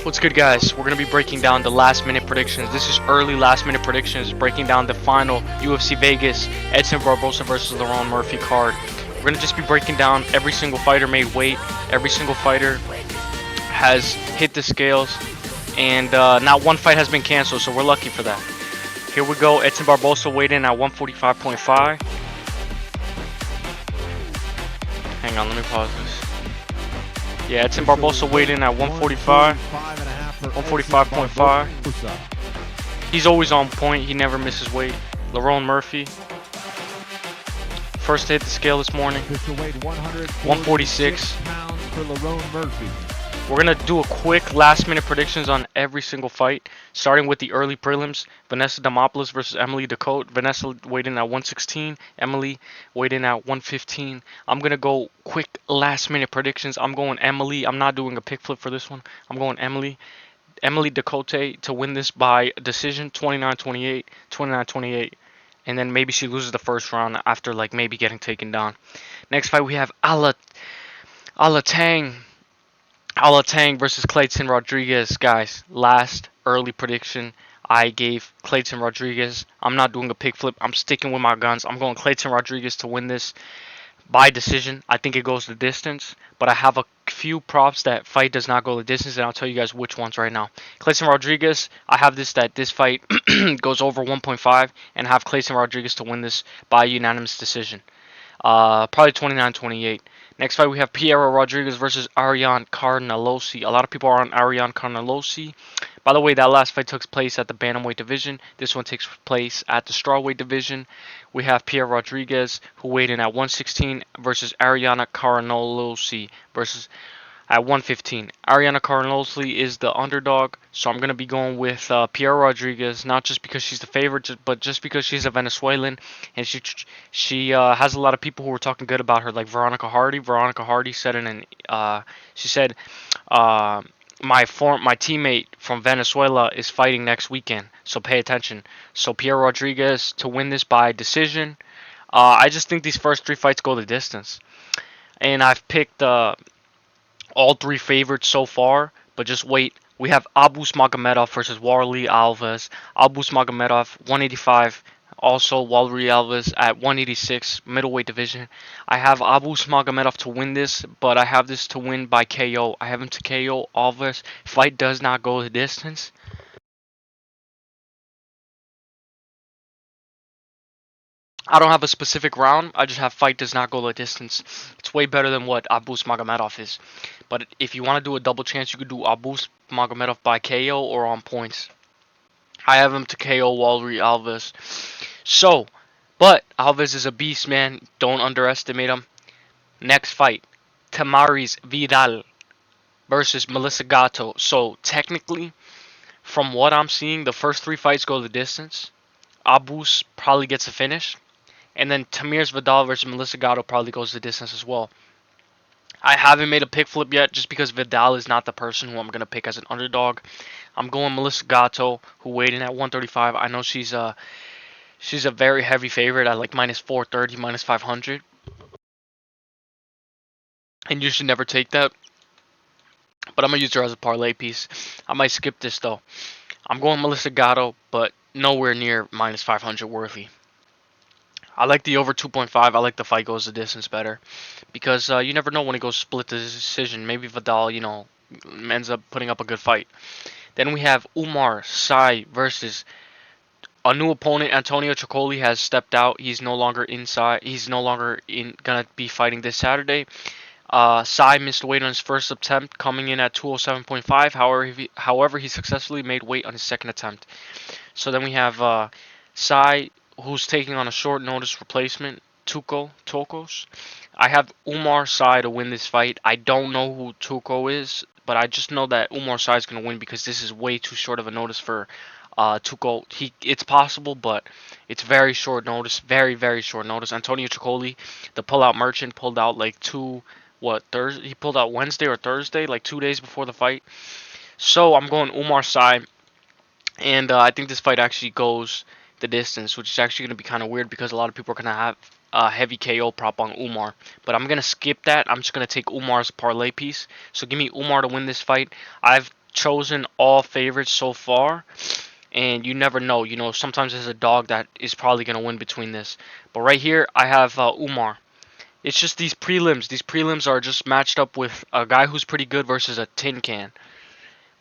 What's good, guys? We're going to be breaking down the last minute predictions. This is early last minute predictions, breaking down the final UFC Vegas Edson Barboza versus Lerone Murphy card. We're going to just be breaking down every single fighter made weight, every single fighter has hit the scales, and not one fight has been canceled, so we're lucky for that. Here we go. Edson Barboza weighed in at 145.5. Hang on, let me pause this. Yeah, Edson Barboza weighed in at 145. 145.5. He's always on point. He never misses weight. Lerone Murphy. First to hit the scale this morning. 146. We're going to do a quick last minute predictions on every single fight. Starting with the early prelims. Vanessa Demopoulos versus Emily Decote. Vanessa weighed in at 116. Emily weighed in at 115. I'm going to go quick last minute predictions. I'm going Emily. I'm not doing a pick flip for this one. I'm going Emily. Emily Decote to win this by decision, 29-28, 29-28. And then maybe she loses the first round after like maybe getting taken down. Next fight we have Ala Tang versus Clayton Rodriguez. Guys, last early prediction I gave Clayton Rodriguez. I'm not doing a pick flip. I'm sticking with my guns. I'm going Clayton Rodriguez to win this by decision. I think it goes the distance, but I have a few props that fight does not go the distance, and I'll tell you guys which ones right now. Clayton Rodriguez, I have this fight goes over 1.5, and I have Clayton Rodriguez to win this by unanimous decision. Probably 29-28. Next fight we have Piero Rodriguez versus Ariane Carnelossi. A lot of people are on Ariane Carnelossi. By the way, that last fight took place at the bantamweight division. This one takes place at the strawweight division. We have Piero Rodriguez, who weighed in at 116, versus Ariane Carnelossi versus at 115. Ariane Carnelossi is the underdog, so I'm going to be going with Piero Rodriguez, not just because she's the favorite, but just because she's a Venezuelan, and she has a lot of people who were talking good about her, like Veronica Hardy. Veronica Hardy said she said, my teammate from Venezuela is fighting next weekend, so pay attention. So Piero Rodriguez to win this by decision. I just think these first three fights go the distance, and I've picked all three favorites so far, but just wait. We have Abus Magomedov versus Warlley Alves. Abus Magomedov 185. Also Warlley Alves at 186 middleweight division. I have Abus Magomedov to win this, but I have this to win by KO. I have him to KO Alves. Fight does not go the distance. I don't have a specific round. I just have fight does not go the distance. It's way better than what Abus Magomedov is. But if you want to do a double chance, you could do Abus Magomedov by KO or on points. I have him to KO Warlley Alves. So, but Alves is a beast, man. Don't underestimate him. Next fight, Tamaris Vidal versus Melissa Gatto. So technically, from what I'm seeing, the first three fights go the distance. Abus probably gets a finish. And then Tamiris Vidal versus Melissa Gatto probably goes the distance as well. I haven't made a pick flip yet just because Vidal is not the person who I'm going to pick as an underdog. I'm going Melissa Gatto, who weighed in at 135. I know she's a very heavy favorite at like minus 430, minus 500. And you should never take that. But I'm going to use her as a parlay piece. I might skip this though. I'm going Melissa Gatto, but nowhere near minus 500 worthy. I like the over 2.5. I like the fight goes the distance better because you never know when it goes split the decision. Maybe Vidal, ends up putting up a good fight. Then we have Umar Sy versus a new opponent. Antonio Ciccoli has stepped out. He's no longer inside. He's no longer gonna be fighting this Saturday. Sy missed weight on his first attempt, coming in at 207.5. However, he successfully made weight on his second attempt. So then we have Sy, who's taking on a short notice replacement, Tokos. I have Umar Sy to win this fight. I don't know who Tuko is, but I just know that Umar Sy is going to win because this is way too short of a notice for Tuko. It's possible, but it's very short notice. Very, very short notice. Antonio Ciccoli, the pullout merchant, pulled out like Thursday? He pulled out Wednesday or Thursday, like 2 days before the fight. So I'm going Umar Sy, and I think this fight actually goes the distance, which is actually going to be kind of weird because a lot of people are going to have a heavy KO prop on Umar. But I'm going to skip that. I'm just going to take Umar's parlay piece. So give me Umar to win this fight. I've chosen all favorites so far, and you never know. You know, sometimes there's a dog that is probably gonna win between this. But right here, I have Umar. It's just these prelims. These prelims are just matched up with a guy who's pretty good versus a tin can.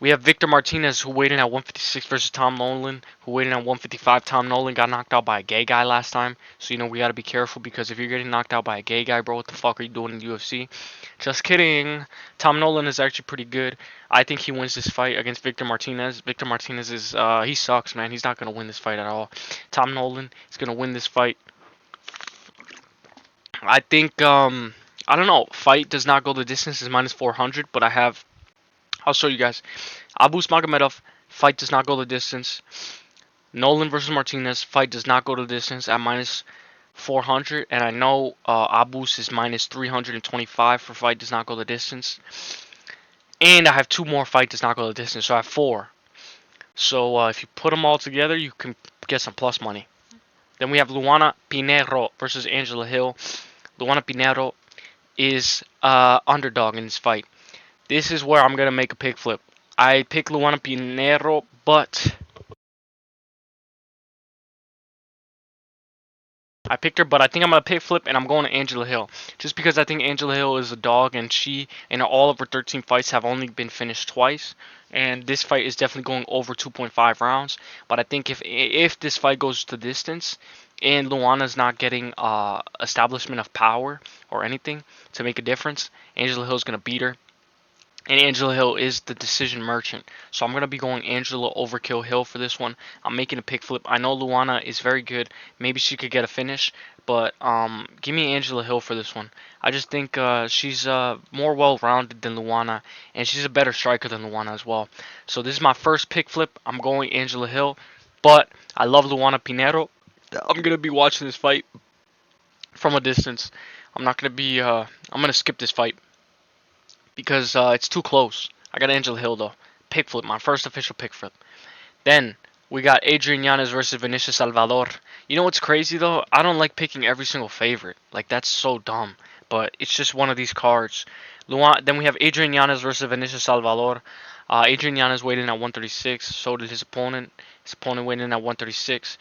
We have Victor Martinez, who weighed in at 156 versus Tom Nolan, who weighed in at 155. Tom Nolan got knocked out by a gay guy last time. So, you know, we got to be careful, because if you're getting knocked out by a gay guy, bro, what the fuck are you doing in the UFC? Just kidding. Tom Nolan is actually pretty good. I think he wins this fight against Victor Martinez. Victor Martinez is, he sucks, man. He's not going to win this fight at all. Tom Nolan is going to win this fight. I think, I don't know. Fight does not go the distance is minus 400, but I'll show you guys. Abus Magomedov, fight does not go the distance. Nolan versus Martinez, fight does not go the distance at minus 400. And I know Abus is minus 325 for fight does not go the distance. And I have two more fight does not go the distance, so I have four. So if you put them all together, you can get some plus money. Then we have Luana Pinheiro versus Angela Hill. Luana Pinheiro is underdog in this fight. This is where I'm going to make a pick flip. I pick Luana Pinheiro, but I picked her, but I think I'm going to pick flip, and I'm going to Angela Hill. Just because I think Angela Hill is a dog, and she, in all of her 13 fights, have only been finished twice. And this fight is definitely going over 2.5 rounds. But I think if this fight goes to distance, and Luana's not getting establishment of power or anything to make a difference, Angela Hill's going to beat her. And Angela Hill is the decision merchant. So I'm going to be going Angela Overkill Hill for this one. I'm making a pick flip. I know Luana is very good. Maybe she could get a finish. But give me Angela Hill for this one. I just think she's more well-rounded than Luana. And she's a better striker than Luana as well. So this is my first pick flip. I'm going Angela Hill. But I love Luana Pinheiro. I'm going to be watching this fight from a distance. I'm not going to be... I'm going to skip this fight, because it's too close. I got Angela Hill though. Pick flip, my first official pick flip. Then we got Adrian Yanez versus Vinicius Salvador. You know what's crazy though? I don't like picking every single favorite. Like, that's so dumb. But it's just one of these cards. Then we have Adrian Yanez versus Vinicius Salvador. Adrian Yanez weighed in at 136. So did his opponent. His opponent weighed in at 136.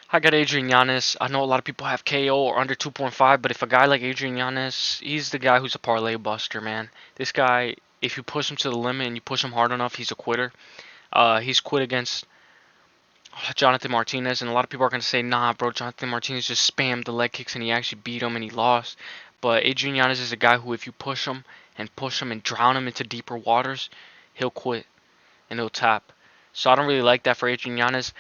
I got Adrian Yanez. I know a lot of people have KO or under 2.5, but if a guy like Adrian Yanez, he's the guy who's a parlay buster, man. This guy, if you push him to the limit and you push him hard enough, he's a quitter. He's quit against Jonathan Martinez, and a lot of people are going to say, nah, bro, Jonathan Martinez just spammed the leg kicks and he actually beat him and he lost. But Adrian Yanez is a guy who, if you push him and drown him into deeper waters, he'll quit and he'll tap. So I don't really like that for Adrian Yanez.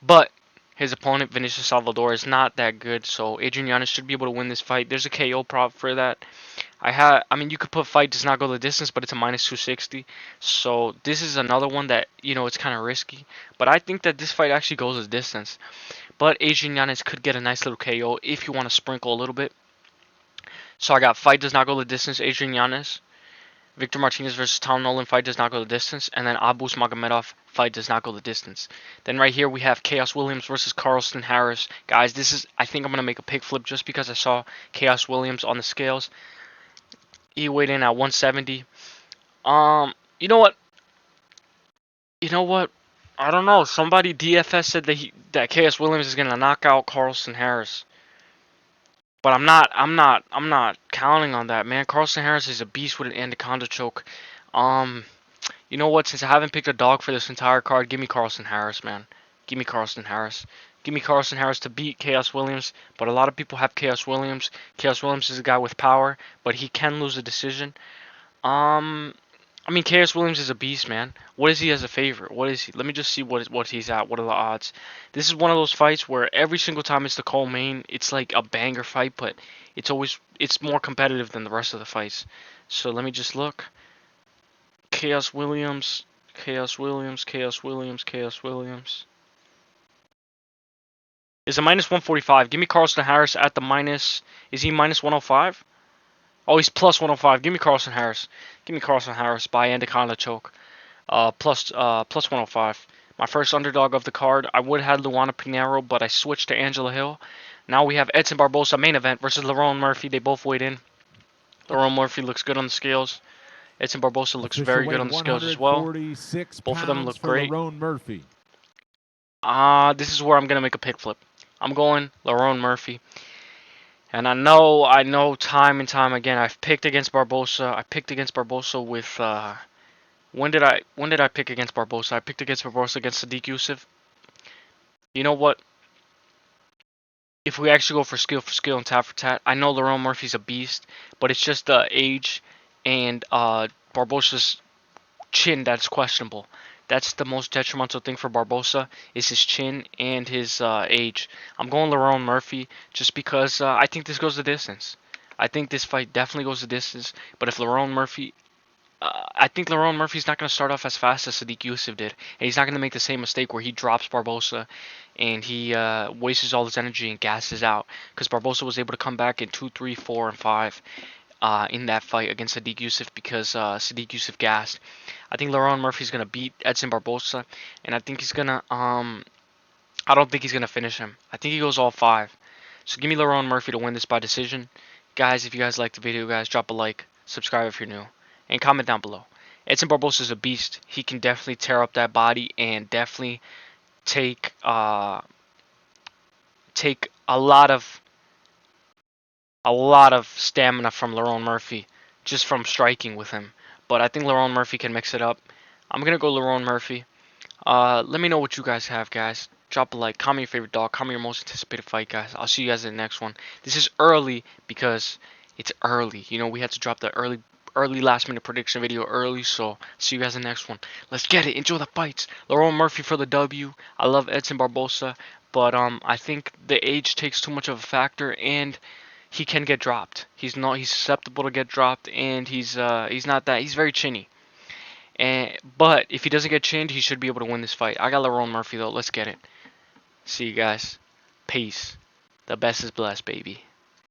But his opponent, Vinicius Salvador, is not that good, so Adrian Yanez should be able to win this fight. There's a KO prop for that. I mean, you could put fight does not go the distance, but it's a minus 260. So this is another one that, you know, it's kind of risky. But I think that this fight actually goes the distance. But Adrian Yanez could get a nice little KO if you want to sprinkle a little bit. So I got fight does not go the distance, Adrian Yanez. Victor Martinez versus Tom Nolan, fight does not go the distance. And then Abus Magomedov, fight does not go the distance. Then right here we have Chaos Williams versus Carlston Harris. Guys, this is, I think I'm going to make a pick flip just because I saw Chaos Williams on the scales. He weighed in at 170. You know what? You know what? I don't know. Somebody DFS said that Chaos Williams is going to knock out Carlston Harris. But I'm not counting on that, man. Carlston Harris is a beast with an anaconda choke. You know what? Since I haven't picked a dog for this entire card, give me Carlston Harris, man. Give me Carlston Harris. Give me Carlston Harris to beat Chaos Williams. But a lot of people have Chaos Williams. Chaos Williams is a guy with power, but he can lose a decision. I mean, Chaos Williams is a beast, man. What is he as a favorite? What is he? Let me just see what he's at. What are the odds? This is one of those fights where every single time it's the co-main, it's like a banger fight, but it's more competitive than the rest of the fights. So let me just look. Chaos Williams, Chaos Williams, Chaos Williams, Chaos Williams. Is a minus 145. Give me Carlston Harris at the minus. Is he minus 105? Oh, he's plus 105. Give me Carlston Harris. Give me Carlston Harris by Anaconda choke. Plus 105. My first underdog of the card. I would have had Luana Pinheiro, but I switched to Angela Hill. Now we have Edson Barboza main event versus Lerone Murphy. They both weighed in. Lerone Murphy looks good on the scales. Edson Barboza looks Official very good weight on the scales as well. 146 Both of them pounds look for great. Lerone Murphy. This is where I'm gonna make a pick flip. I'm going Lerone Murphy. And I know time and time again I've picked against Barboza. I picked against Barboza with when did I pick against Barboza? I picked against Barboza against Sadiq Youssef. You know what? If we actually go for skill and tat for tat, I know Lerone Murphy's a beast, but it's just the age and Barboza's chin that's questionable. That's the most detrimental thing for Barboza is his chin and his age. I'm going Lerone Murphy just because I think this goes the distance. I think this fight definitely goes the distance. But if Lerone Murphy, I think Lerone Murphy's not going to start off as fast as Sadiq Youssef did, and he's not going to make the same mistake where he drops Barboza and he wastes all his energy and gasses out. Because Barboza was able to come back in 2, 3, 4, and 5 in that fight against Sadiq Youssef because Sadiq Youssef gassed. I think Lerone Murphy's gonna beat Edson Barboza, and I think he's gonna I don't think he's gonna finish him. I think he goes all 5. So give me Lerone Murphy to win this by decision. Guys, if you guys liked the video, guys, drop a like, subscribe if you're new, and comment down below. Edson Barboza is a beast. He can definitely tear up that body and definitely take take a lot of stamina from Lerone Murphy just from striking with him. But I think Lerone Murphy can mix it up. I'm gonna go Lerone Murphy. Let me know what you guys have, guys. Drop a like, comment your favorite dog, comment your most anticipated fight, guys. I'll see you guys in the next one. This is early because it's early. You know, we had to drop the early last minute prediction video early, so see you guys in the next one. Let's get it. Enjoy the fights. Lerone Murphy for the W. I love Edson Barboza, but I think the age takes too much of a factor and he can get dropped. He's susceptible to get dropped and he's very chinny. But if he doesn't get chinned, he should be able to win this fight. I got Lerone Murphy though. Let's get it. See you guys. Peace. The best is blessed, baby.